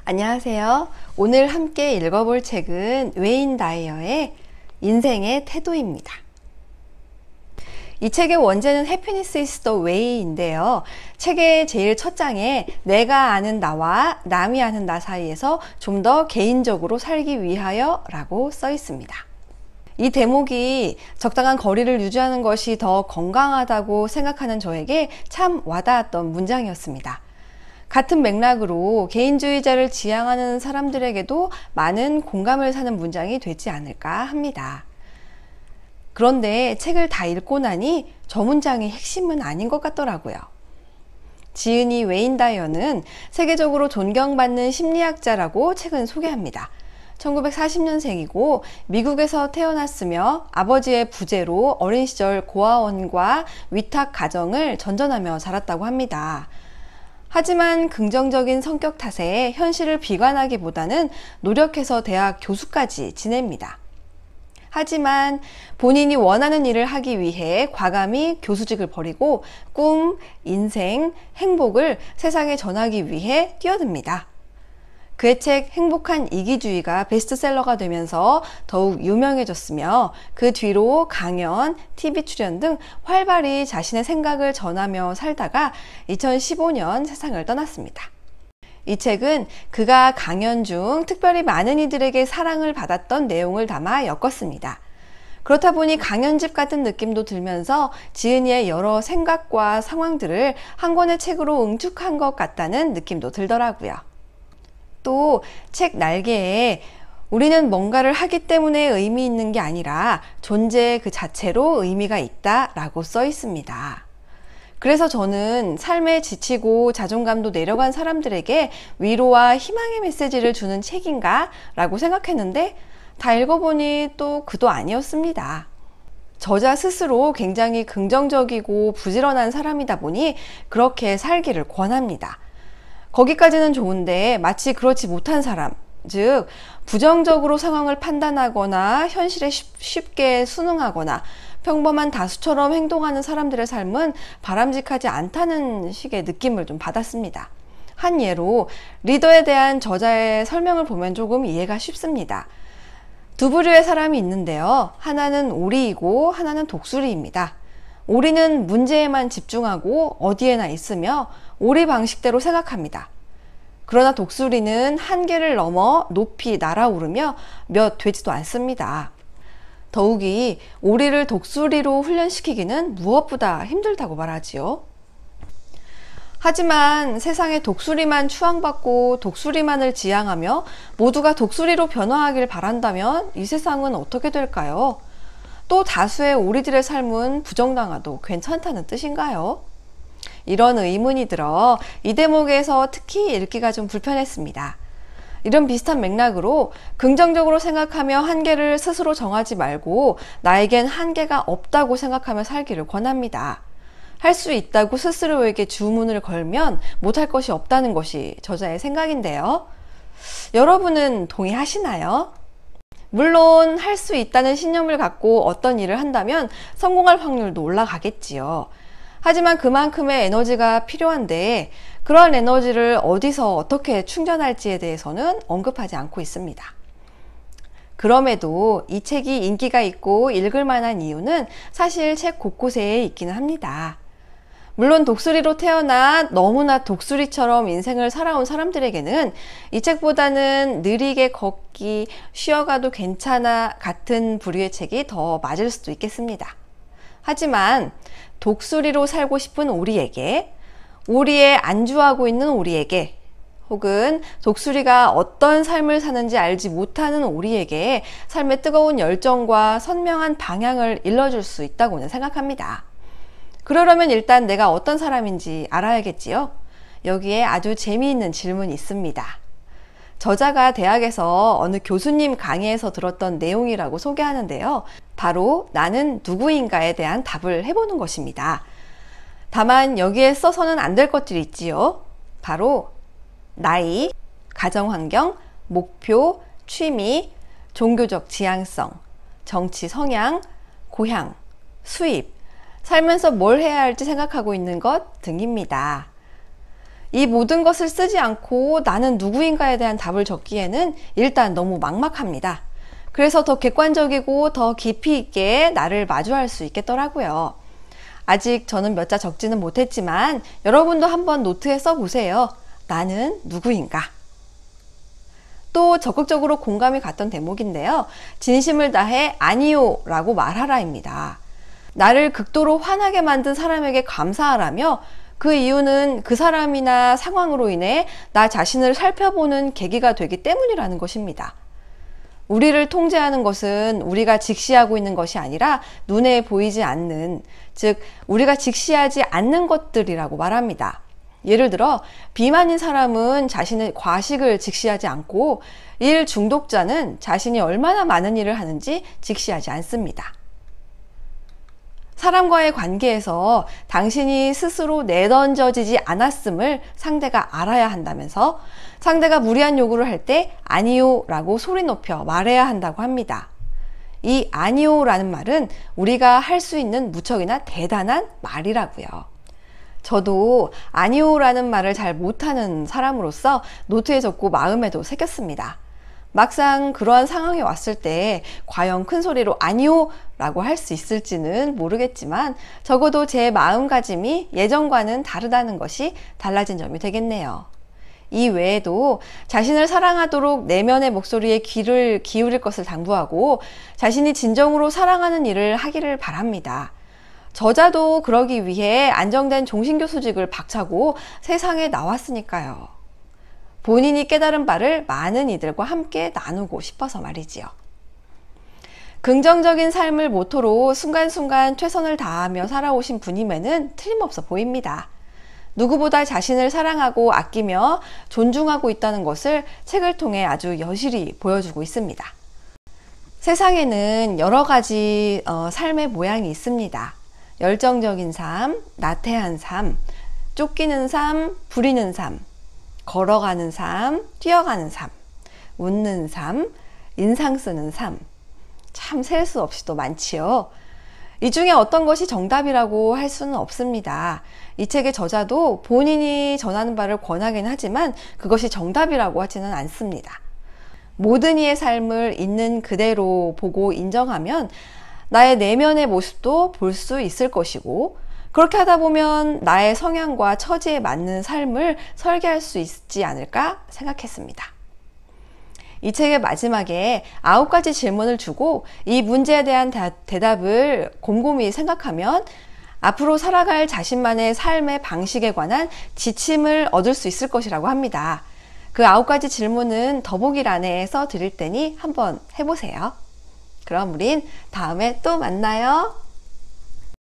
안녕하세요. 오늘 함께 읽어볼 책은 웨인 다이어의 인생의 태도입니다. 이 책의 원제는 Happiness is the Way인데요. 책의 제일 첫 장에 내가 아는 나와 남이 아는 나 사이에서 좀 더 개인적으로 살기 위하여 라고 써 있습니다. 이 대목이 적당한 거리를 유지하는 것이 더 건강하다고 생각하는 저에게 참 와닿았던 문장이었습니다. 같은 맥락으로 개인주의자를 지향하는 사람들에게도 많은 공감을 사는 문장이 되지 않을까 합니다. 그런데 책을 다 읽고 나니 저 문장이 핵심은 아닌 것 같더라고요. 지은이 웨인 다이어는 세계적으로 존경받는 심리학자라고 책은 소개합니다. 1940년생이고 미국에서 태어났으며 아버지의 부재로 어린 시절 고아원과 위탁 가정을 전전하며 자랐다고 합니다. 하지만 긍정적인 성격 탓에 현실을 비관하기보다는 노력해서 대학 교수까지 지냅니다. 하지만 본인이 원하는 일을 하기 위해 과감히 교수직을 버리고 꿈, 인생, 행복을 세상에 전하기 위해 뛰어듭니다. 그의 책 행복한 이기주의가 베스트셀러가 되면서 더욱 유명해졌으며 그 뒤로 강연, TV 출연 등 활발히 자신의 생각을 전하며 살다가 2015년 세상을 떠났습니다. 이 책은 그가 강연 중 특별히 많은 이들에게 사랑을 받았던 내용을 담아 엮었습니다. 그렇다 보니 강연집 같은 느낌도 들면서 지은이의 여러 생각과 상황들을 한 권의 책으로 응축한 것 같다는 느낌도 들더라고요. 또 책 날개에 우리는 뭔가를 하기 때문에 의미 있는 게 아니라 존재 그 자체로 의미가 있다 라고 써 있습니다. 그래서 저는 삶에 지치고 자존감도 내려간 사람들에게 위로와 희망의 메시지를 주는 책인가 라고 생각했는데 다 읽어보니 또 그도 아니었습니다. 저자 스스로 굉장히 긍정적이고 부지런한 사람이다 보니 그렇게 살기를 권합니다. 거기까지는 좋은데 마치 그렇지 못한 사람, 즉 부정적으로 상황을 판단하거나 현실에 쉽게 순응하거나 평범한 다수처럼 행동하는 사람들의 삶은 바람직하지 않다는 식의 느낌을 좀 받았습니다. 한 예로 리더에 대한 저자의 설명을 보면 조금 이해가 쉽습니다. 두 부류의 사람이 있는데요. 하나는 오리이고 하나는 독수리입니다. 오리는 문제에만 집중하고 어디에나 있으며 오리 방식대로 생각합니다. 그러나 독수리는 한계를 넘어 높이 날아오르며 몇 되지도 않습니다. 더욱이 오리를 독수리로 훈련시키기는 무엇보다 힘들다고 말하지요. 하지만 세상에 독수리만 추앙받고 독수리만을 지향하며 모두가 독수리로 변화하길 바란다면 이 세상은 어떻게 될까요? 또 다수의 오리들의 삶은 부정당해도 괜찮다는 뜻인가요? 이런 의문이 들어 이 대목에서 특히 읽기가 좀 불편했습니다. 이런 비슷한 맥락으로 긍정적으로 생각하며 한계를 스스로 정하지 말고 나에겐 한계가 없다고 생각하며 살기를 권합니다. 할 수 있다고 스스로에게 주문을 걸면 못할 것이 없다는 것이 저자의 생각인데요. 여러분은 동의하시나요? 물론 할 수 있다는 신념을 갖고 어떤 일을 한다면 성공할 확률도 올라가겠지요. 하지만 그만큼의 에너지가 필요한데 그러한 에너지를 어디서 어떻게 충전할지에 대해서는 언급하지 않고 있습니다. 그럼에도 이 책이 인기가 있고 읽을 만한 이유는 사실 책 곳곳에 있기는 합니다. 물론 독수리로 태어나 너무나 독수리처럼 인생을 살아온 사람들에게는 이 책보다는 느리게 걷기, 쉬어가도 괜찮아 같은 부류의 책이 더 맞을 수도 있겠습니다. 하지만 독수리로 살고 싶은 우리에게, 오리에 안주하고 있는 우리에게, 혹은 독수리가 어떤 삶을 사는지 알지 못하는 우리에게 삶의 뜨거운 열정과 선명한 방향을 일러줄 수 있다고는 생각합니다. 그러려면 일단 내가 어떤 사람인지 알아야겠지요? 여기에 아주 재미있는 질문이 있습니다. 저자가 대학에서 어느 교수님 강의에서 들었던 내용이라고 소개하는데요. 바로 나는 누구인가에 대한 답을 해보는 것입니다. 다만 여기에 써서는 안 될 것들이 있지요. 바로 나이, 가정환경, 목표, 취미, 종교적 지향성, 정치 성향, 고향, 수입, 살면서 뭘 해야 할지 생각하고 있는 것 등입니다. 이 모든 것을 쓰지 않고 나는 누구인가에 대한 답을 적기에는 일단 너무 막막합니다. 그래서 더 객관적이고 더 깊이 있게 나를 마주할 수 있겠더라고요. 아직 저는 몇 자 적지는 못했지만 여러분도 한번 노트에 써보세요. 나는 누구인가? 또 적극적으로 공감이 갔던 대목인데요. 진심을 다해 아니요 라고 말하라입니다. 나를 극도로 화나게 만든 사람에게 감사하라며 그 이유는 그 사람이나 상황으로 인해 나 자신을 살펴보는 계기가 되기 때문이라는 것입니다. 우리를 통제하는 것은 우리가 직시하고 있는 것이 아니라 눈에 보이지 않는, 즉 우리가 직시하지 않는 것들이라고 말합니다. 예를 들어 비만인 사람은 자신의 과식을 직시하지 않고 일 중독자는 자신이 얼마나 많은 일을 하는지 직시하지 않습니다. 사람과의 관계에서 당신이 스스로 내던져지지 않았음을 상대가 알아야 한다면서 상대가 무리한 요구를 할 때 아니요 라고 소리 높여 말해야 한다고 합니다. 이 아니요 라는 말은 우리가 할 수 있는 무척이나 대단한 말이라고요. 저도 아니요 라는 말을 잘 못하는 사람으로서 노트에 적고 마음에도 새겼습니다. 막상 그러한 상황이 왔을 때 과연 큰 소리로 아니요 라고 할 수 있을지는 모르겠지만 적어도 제 마음가짐이 예전과는 다르다는 것이 달라진 점이 되겠네요. 이 외에도 자신을 사랑하도록 내면의 목소리에 귀를 기울일 것을 당부하고 자신이 진정으로 사랑하는 일을 하기를 바랍니다. 저자도 그러기 위해 안정된 종신교수직을 박차고 세상에 나왔으니까요. 본인이 깨달은 바를 많은 이들과 함께 나누고 싶어서 말이지요. 긍정적인 삶을 모토로 순간순간 최선을 다하며 살아오신 분임에는 틀림없어 보입니다. 누구보다 자신을 사랑하고 아끼며 존중하고 있다는 것을 책을 통해 아주 여실히 보여주고 있습니다. 세상에는 여러 가지 삶의 모양이 있습니다. 열정적인 삶, 나태한 삶, 쫓기는 삶, 부리는 삶, 걸어가는 삶, 뛰어가는 삶, 웃는 삶, 인상 쓰는 삶. 참 셀 수 없이 또 많지요. 이 중에 어떤 것이 정답이라고 할 수는 없습니다. 이 책의 저자도 본인이 전하는 바를 권하긴 하지만 그것이 정답이라고 하지는 않습니다. 모든 이의 삶을 있는 그대로 보고 인정하면 나의 내면의 모습도 볼 수 있을 것이고 그렇게 하다 보면 나의 성향과 처지에 맞는 삶을 설계할 수 있지 않을까 생각했습니다. 이 책의 마지막에 9가지 질문을 주고 이 문제에 대한 대답을 곰곰이 생각하면 앞으로 살아갈 자신만의 삶의 방식에 관한 지침을 얻을 수 있을 것이라고 합니다. 그 9가지 질문은 더보기란에 써 드릴 테니 한번 해보세요. 그럼 우린 다음에 또 만나요.